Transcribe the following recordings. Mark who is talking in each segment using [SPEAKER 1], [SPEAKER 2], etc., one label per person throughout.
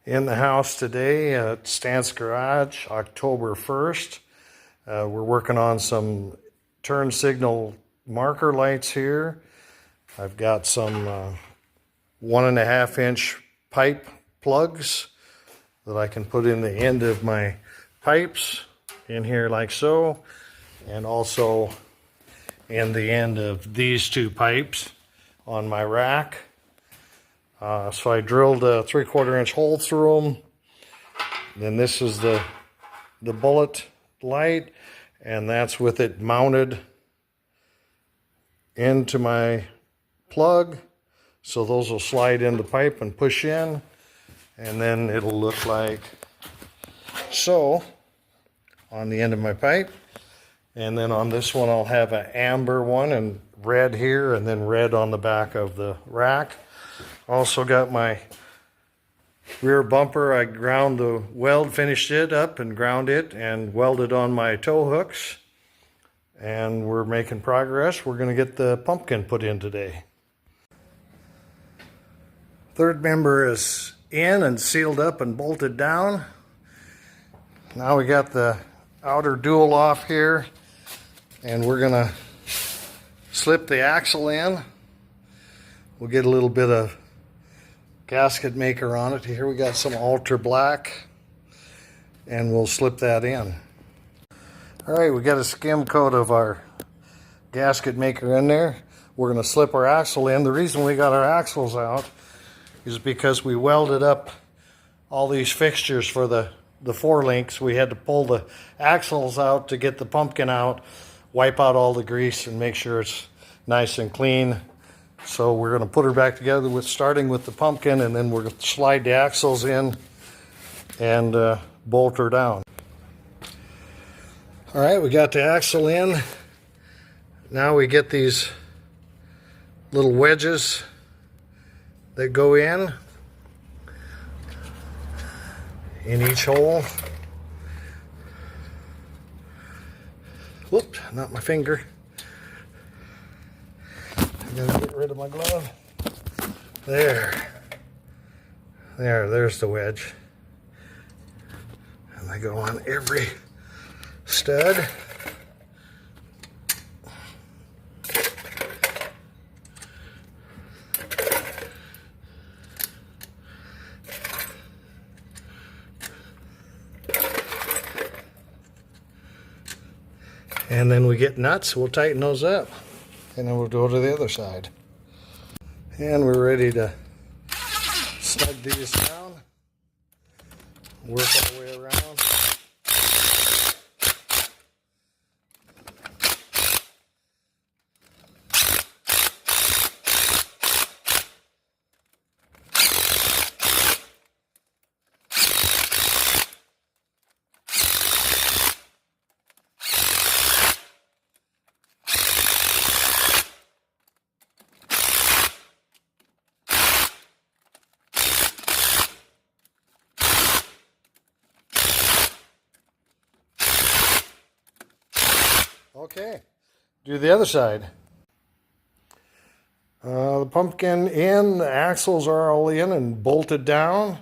[SPEAKER 1] In the house today at Stan's Garage, October 1st. We're working on some turn signal marker lights here. I've got some 1.5 inch pipe plugs that I can put in the end of my pipes in here like so, and also in the end of these two pipes on my rack. So I drilled a 3/4 inch hole through them. Then this is the bullet light, and that's with it mounted into my plug. So those will slide in the pipe and push in, and then it'll look like so on the end of my pipe. And then on this one I'll have an amber one and red here, and then red on the back of the rack. Also got my rear bumper. I ground the weld, finished it up and ground it and welded on my tow hooks. And we're making progress. We're going to get the pumpkin put in today. Third member is in and sealed up and bolted down. Now we got the outer dual off here, and we're going to slip the axle in. We'll get a little bit of gasket maker on it. Here we got some ultra black, and we'll slip that in. All right, we got a skim coat of our gasket maker in there. We're going to slip our axle in. The reason we got our axles out is because we welded up all these fixtures for the 4 links. We had to pull the axles out to get the pumpkin out, wipe out all the grease, and make sure it's nice and clean. So we're going to put her back together with starting with the pumpkin, and then we're going to slide the axles in and bolt her down. All right, we got the axle in. Now we get these little wedges that go in each hole. Whoops, not my finger. I gotta get rid of my glove. There's the wedge. And they go on every stud. And then we get nuts, we'll tighten those up. And then we'll go to the other side. And we're ready to snug these down. Work our way around. Okay, do the other side. The pumpkin in, the axles are all in and bolted down.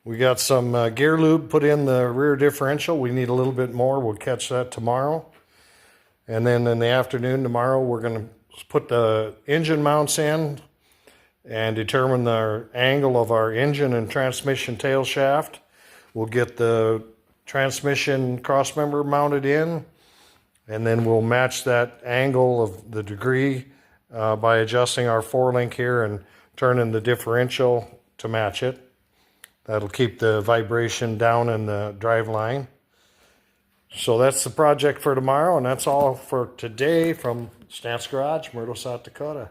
[SPEAKER 1] We got some gear lube put in the rear differential. We need a little bit more. We'll catch that tomorrow. And then in the afternoon tomorrow, we're going to put the engine mounts in and determine the angle of our engine and transmission tail shaft. We'll get the transmission crossmember mounted in, and then we'll match that angle of the degree by adjusting our 4-link here and turning the differential to match it. That'll keep the vibration down in the drive line. So that's the project for tomorrow, and that's all for today from Stan's Garage, Myrtle, South Dakota.